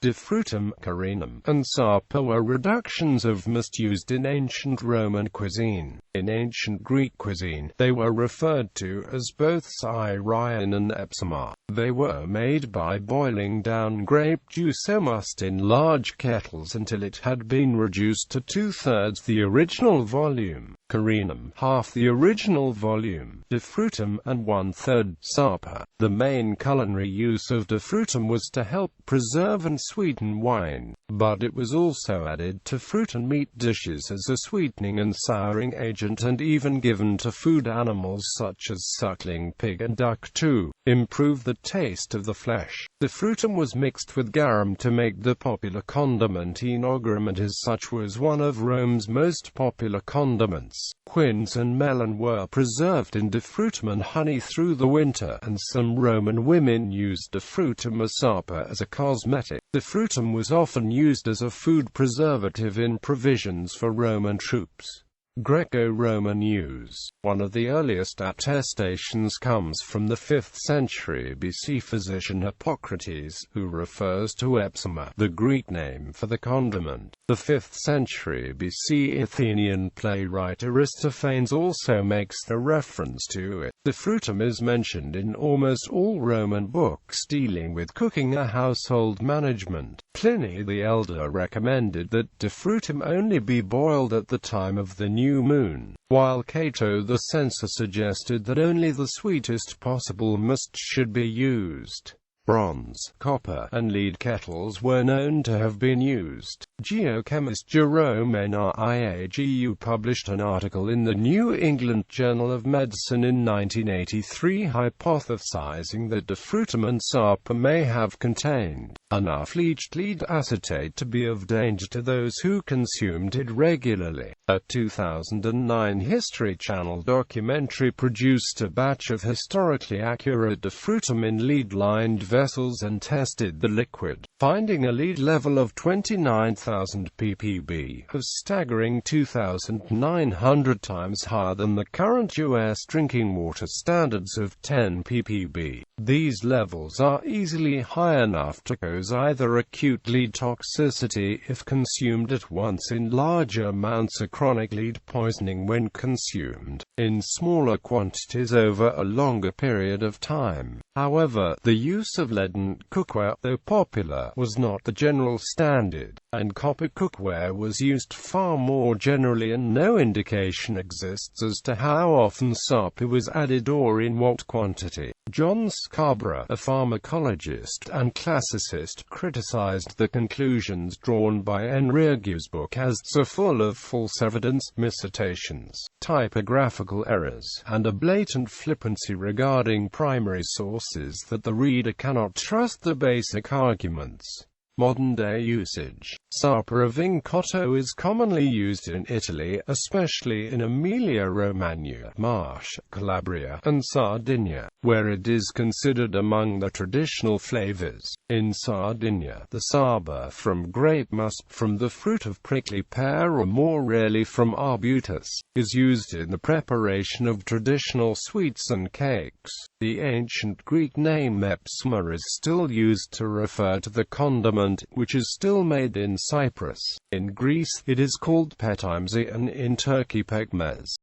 Defrutum, carenum, and sapa were reductions of must used in ancient Roman cuisine. In ancient Greek cuisine, they were referred to as both siraion and epsima. They were made by boiling down grape juice or must in large kettles until it had been reduced to 2/3 the original volume. Carenum, half the original volume. Defrutum, and 1/3 sapa. The main culinary use of defrutum was to help preserve and sweeten wine, but it was also added to fruit and meat dishes as a sweetening and souring agent, and even given to food animals such as suckling pig and duck to improve the taste of the flesh. Defrutum was mixed with garum to make the popular condiment enogram, and as such was one of Rome's most popular condiments. Quince and melon were preserved in defrutum and honey through the winter, and some Roman women used defrutum as sapa as a cosmetic. Defrutum was often used as a food preservative in provisions for Roman troops. Greco-Roman use. One of the earliest attestations comes from the 5th century BC physician Hippocrates, who refers to epsima, the Greek name for the condiment. The 5th century BC Athenian playwright Aristophanes also makes a reference to it. Defrutum is mentioned in almost all Roman books dealing with cooking or household management. Pliny the Elder recommended that defrutum only be boiled at the time of the new moon, while Cato the Censor suggested that only the sweetest possible must should be used. Bronze, copper, and lead kettles were known to have been used. Geochemist Jerome Niagu published an article in the New England Journal of Medicine in 1983 hypothesizing that defrutum and sapa may have contained enough leached lead acetate to be of danger to those who consumed it regularly. A 2009 History Channel documentary produced a batch of historically accurate defrutum in lead-lined vessels and tested the liquid, finding a lead level of 29,000 ppb, a staggering 2,900 times higher than the current U.S. drinking water standards of 10 ppb. These levels are easily high enough to cause either acute lead toxicity if consumed at once in larger amounts, or chronic lead poisoning when consumed in smaller quantities over a longer period of time. However, the use of leaden cookware, though popular, was not the general standard, and copper cookware was used far more generally, and no indication exists as to how often sapa was added or in what quantity. John Scarborough, a pharmacologist and classicist, criticized the conclusions drawn by Enriagu's book as so full of false evidence, miscitations, typographical errors, and a blatant flippancy regarding primary sources that the reader cannot trust the basic arguments. Modern-day usage. Sapa vincotto is commonly used in Italy, especially in Emilia-Romagna, Marche, Calabria, and Sardinia, where it is considered among the traditional flavors. In Sardinia, the sapa from grape must from the fruit of prickly pear, or more rarely from arbutus, is used in the preparation of traditional sweets and cakes. The ancient Greek name epsima is still used to refer to the condiment, which is still made in Cyprus. In Greece, it is called petimsi, and in Turkey pekmez.